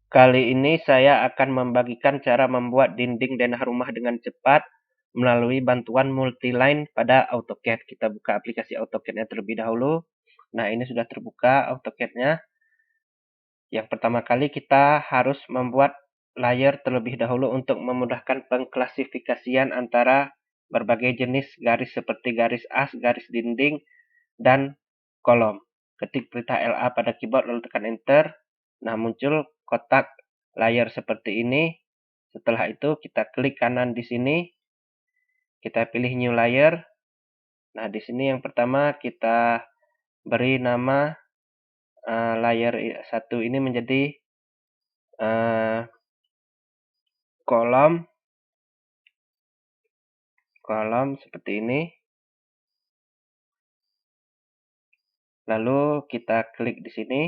Kali ini saya akan membagikan cara membuat dinding denah rumah dengan cepat melalui bantuan multiline pada AutoCAD. Kita buka aplikasi AutoCAD-nya terlebih dahulu. Nah, ini sudah terbuka AutoCAD-nya. Yang pertama kali kita harus membuat layer terlebih dahulu untuk memudahkan pengklasifikasian antara berbagai jenis garis seperti garis as, garis dinding, dan kolom. Ketik perintah LA pada keyboard lalu tekan Enter. Nah, muncul kotak layar seperti ini. Setelah itu kita klik kanan di sini. Kita pilih New Layer. Nah, di sini yang pertama kita beri nama layer 1 ini menjadi kolom seperti ini. Lalu kita klik di sini.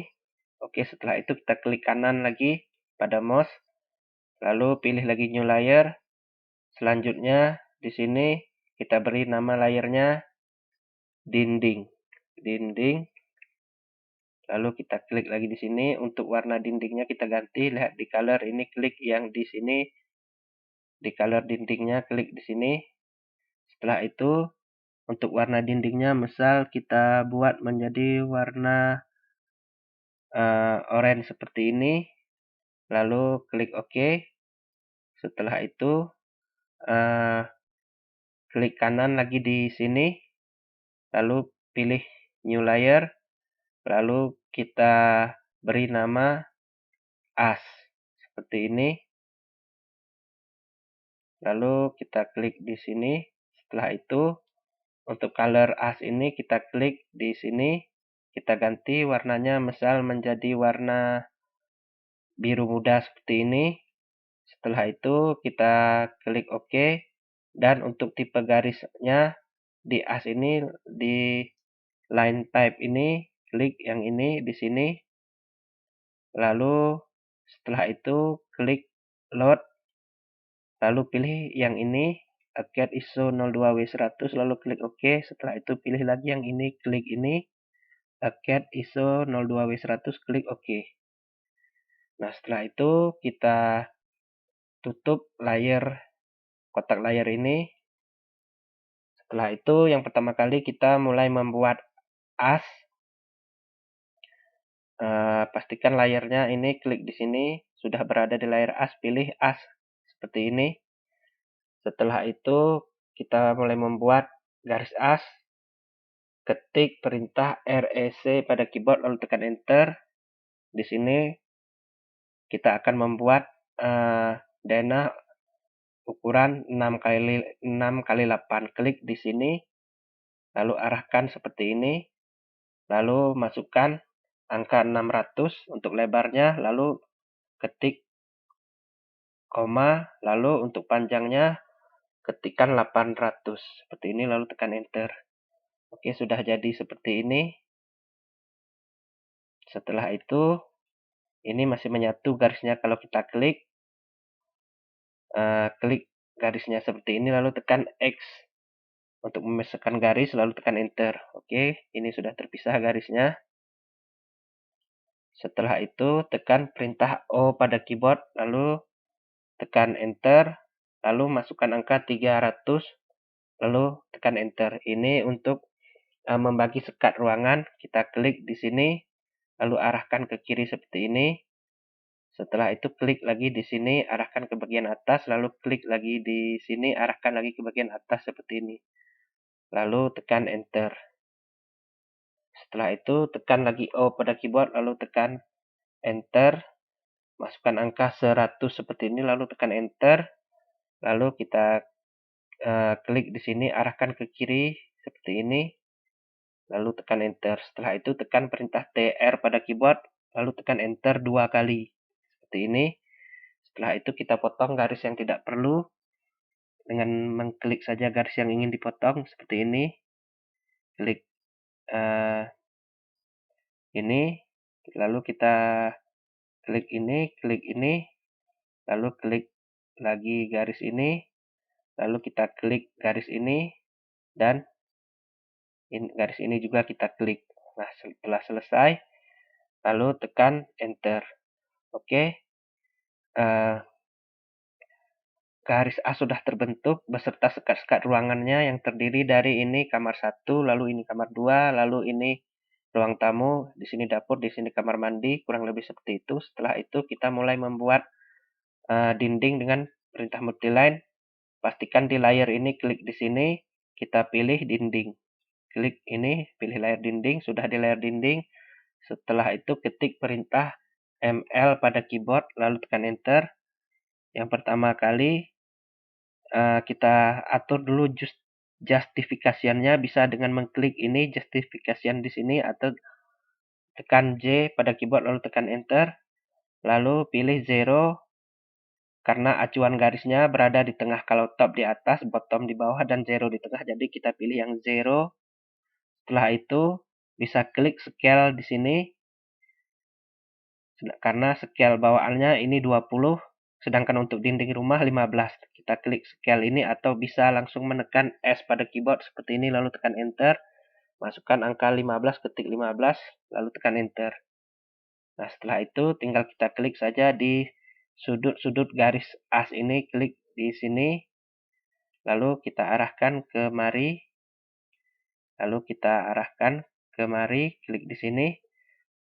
Oke, setelah itu kita klik kanan lagi pada mouse. Lalu pilih lagi New Layer. Selanjutnya di sini kita beri nama layernya dinding. Lalu kita klik lagi di sini. Untuk warna dindingnya kita ganti. Lihat di color ini, klik yang di sini. Di color dindingnya klik di sini. Setelah itu untuk warna dindingnya misal kita buat menjadi warna oranye seperti ini. Lalu klik OK. Setelah itu klik kanan lagi di sini. Lalu pilih New Layer. Lalu kita beri nama as seperti ini. Lalu kita klik di sini. Setelah itu untuk color as ini kita klik di sini. Kita ganti warnanya misal menjadi warna biru muda seperti ini. Setelah itu kita klik OK. Dan untuk tipe garisnya di as ini, di line type ini, klik yang ini di sini. Lalu setelah itu klik load. Lalu pilih yang ini, AutoCAD ISO 02W100, lalu klik OK. Setelah itu pilih lagi yang ini, klik ini, AutoCAD ISO 02W100, klik OK. Nah, setelah itu kita tutup kotak layar ini. Setelah itu yang pertama kali kita mulai membuat as. Pastikan layarnya ini, klik di sini, sudah berada di layar as, pilih as seperti ini. Setelah itu kita mulai membuat garis as. Ketik perintah REC pada keyboard lalu tekan Enter. Di sini kita akan membuat denah ukuran 6x8. Klik di sini, lalu arahkan seperti ini. Lalu masukkan angka 600 untuk lebarnya, lalu ketik koma, lalu untuk panjangnya ketikkan 800 seperti ini, lalu tekan Enter. Oke, sudah jadi seperti ini. Setelah itu ini masih menyatu garisnya. Kalau kita klik garisnya seperti ini, lalu tekan X untuk memisahkan garis, lalu tekan Enter. Oke, ini sudah terpisah garisnya. Setelah itu tekan perintah O pada keyboard, lalu tekan Enter, lalu masukkan angka 300, lalu tekan Enter. Ini untuk membagi sekat ruangan. Kita klik di sini, lalu arahkan ke kiri seperti ini. Setelah itu klik lagi di sini, arahkan ke bagian atas, lalu klik lagi di sini, arahkan lagi ke bagian atas seperti ini. Lalu tekan Enter. Setelah itu tekan lagi O pada keyboard, lalu tekan Enter. Masukkan angka 100 seperti ini, lalu tekan Enter. Lalu kita klik di sini, arahkan ke kiri seperti ini, lalu tekan Enter. Setelah itu tekan perintah TR pada keyboard, lalu tekan Enter 2 kali seperti ini. Setelah itu kita potong garis yang tidak perlu dengan mengklik saja garis yang ingin dipotong seperti ini. Klik ini, lalu kita klik ini, lalu klik lagi garis ini, lalu kita klik garis ini, dan garis ini juga kita klik. Nah, setelah selesai, lalu tekan Enter. Oke, garis A sudah terbentuk beserta sekat-sekat ruangannya yang terdiri dari ini kamar 1, lalu ini kamar 2, lalu ini ruang tamu, di sini dapur, di sini kamar mandi, kurang lebih seperti itu. Setelah itu kita mulai membuat dinding dengan perintah multiline. Pastikan di layer ini klik di sini, kita pilih dinding. Klik ini, pilih layer dinding, sudah di layer dinding. Setelah itu ketik perintah ML pada keyboard, lalu tekan enter. Yang pertama kali kita atur dulu justifikasiannya, bisa dengan mengklik ini justification di sini atau tekan J pada keyboard lalu tekan enter. Lalu pilih 0 karena acuan garisnya berada di tengah, kalau top di atas, bottom di bawah, dan 0 di tengah. Jadi kita pilih yang 0. Setelah itu bisa klik scale di sini. Karena scale bawaannya ini 20, sedangkan untuk dinding rumah 15. Kita klik scale ini atau bisa langsung menekan S pada keyboard seperti ini lalu tekan enter. Masukkan angka 15, ketik 15, lalu tekan enter. Nah, setelah itu tinggal kita klik saja di sudut-sudut garis as ini, klik di sini, lalu kita arahkan ke mari, lalu kita arahkan ke mari, klik di sini,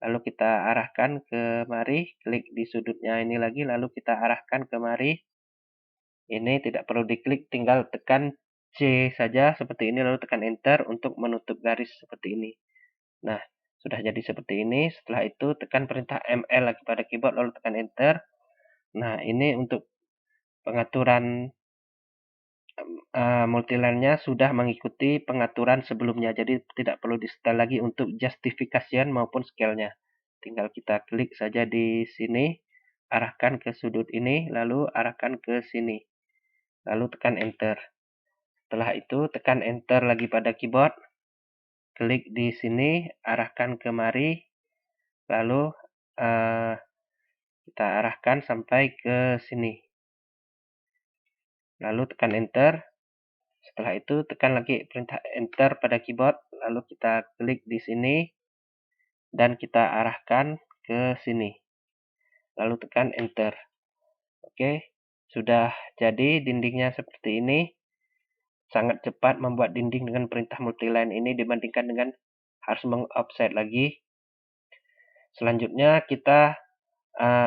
lalu kita arahkan ke mari, klik di sudutnya ini lagi, lalu kita arahkan ke mari. Ini tidak perlu diklik, tinggal tekan C saja seperti ini, lalu tekan enter untuk menutup garis seperti ini. Nah, sudah jadi seperti ini. Setelah itu tekan perintah ML lagi pada keyboard, lalu tekan enter. Nah, ini untuk pengaturan multiline-nya sudah mengikuti pengaturan sebelumnya, jadi tidak perlu di-setel lagi untuk justification maupun scale-nya. Tinggal kita klik saja di sini, arahkan ke sudut ini, lalu arahkan ke sini, lalu tekan enter. Setelah itu tekan enter lagi pada keyboard, klik di sini, arahkan ke mari, lalu kita arahkan sampai ke sini, lalu tekan enter. Setelah itu tekan lagi perintah enter pada keyboard, lalu kita klik di sini dan kita arahkan ke sini, lalu tekan enter. Oke, sudah jadi dindingnya seperti ini. Sangat cepat membuat dinding dengan perintah multiline ini dibandingkan dengan harus meng-offset lagi. Selanjutnya kita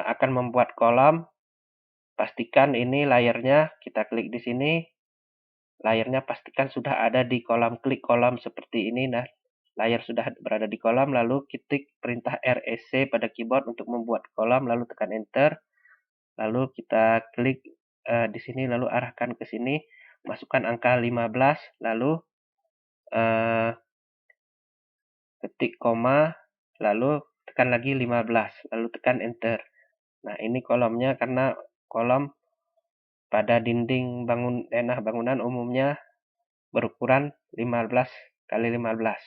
akan membuat kolom. Pastikan ini layarnya, kita klik di sini. Layarnya pastikan sudah ada di kolom, klik kolom seperti ini. Nah, layar sudah berada di kolom, lalu ketik perintah REC pada keyboard untuk membuat kolom, lalu tekan enter. Lalu kita klik di sini, lalu arahkan ke sini, masukkan angka 15, lalu ketik koma, lalu tekan lagi 15, lalu tekan enter. Nah, ini kolomnya karena kolom pada dinding bangunan umumnya berukuran 15 kali 15.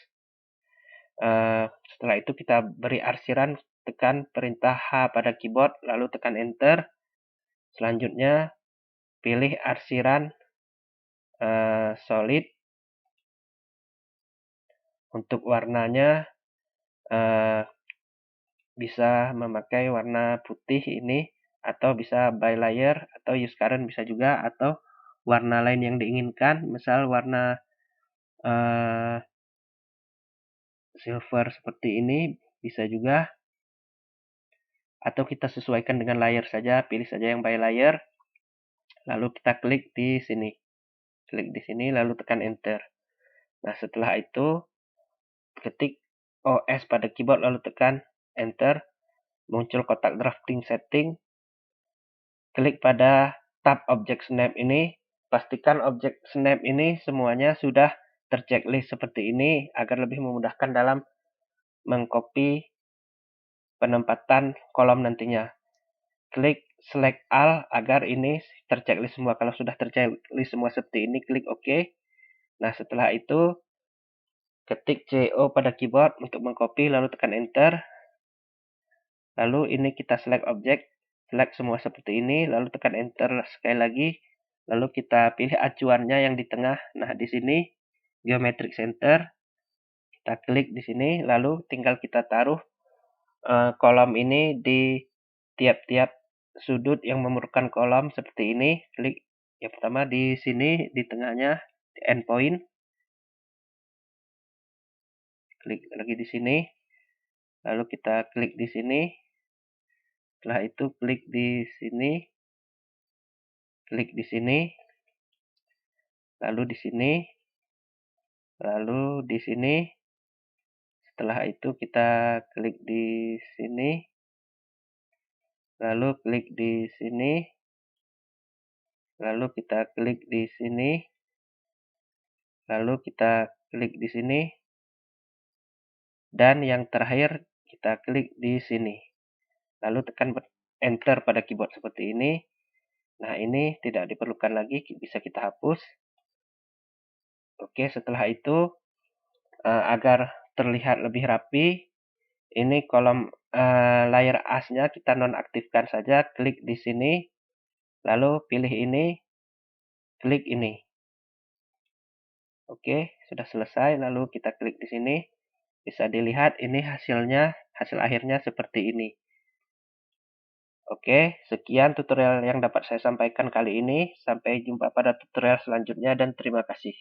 Setelah itu kita beri arsiran, tekan perintah H pada keyboard, lalu tekan enter. Selanjutnya pilih arsiran solid. Untuk warnanya bisa memakai warna putih ini, atau bisa by layer, atau use current bisa juga, atau warna lain yang diinginkan, misal warna silver seperti ini bisa juga, atau kita sesuaikan dengan layer saja, pilih saja yang by layer, lalu kita klik di sini, lalu tekan enter. Nah, setelah itu ketik OS pada keyboard lalu tekan enter, muncul kotak drafting setting, klik pada tab object snap ini, pastikan object snap ini semuanya sudah terchecklist seperti ini agar lebih memudahkan dalam mengcopy penempatan kolom nantinya. Klik select all agar ini terchecklist semua. Kalau sudah terchecklist semua seperti ini, klik OK. Nah, setelah itu ketik CO pada keyboard untuk mengcopy, lalu tekan enter. Lalu ini kita select object, select semua seperti ini, lalu tekan enter sekali lagi. Lalu kita pilih acuannya yang di tengah. Nah, di sini geometric center. Kita klik di sini, lalu tinggal kita taruh kolom ini di tiap-tiap sudut yang memerlukan kolom seperti ini, klik yang pertama di sini, di tengahnya, di endpoint. Klik lagi di sini, lalu kita klik di sini. Setelah itu klik di sini, klik di sini, lalu di sini, lalu di sini. Setelah itu kita klik di sini, lalu klik di sini, lalu kita klik di sini, lalu kita klik di sini, dan yang terakhir kita klik di sini. Lalu tekan Enter pada keyboard seperti ini. Nah, ini tidak diperlukan lagi, bisa kita hapus. Oke, setelah itu agar terlihat lebih rapi, ini kolom layar as-nya kita nonaktifkan saja, klik di sini, lalu pilih ini, klik ini. Oke, sudah selesai, lalu kita klik di sini. Bisa dilihat ini hasil akhirnya seperti ini. Oke, sekian tutorial yang dapat saya sampaikan kali ini. Sampai jumpa pada tutorial selanjutnya dan terima kasih.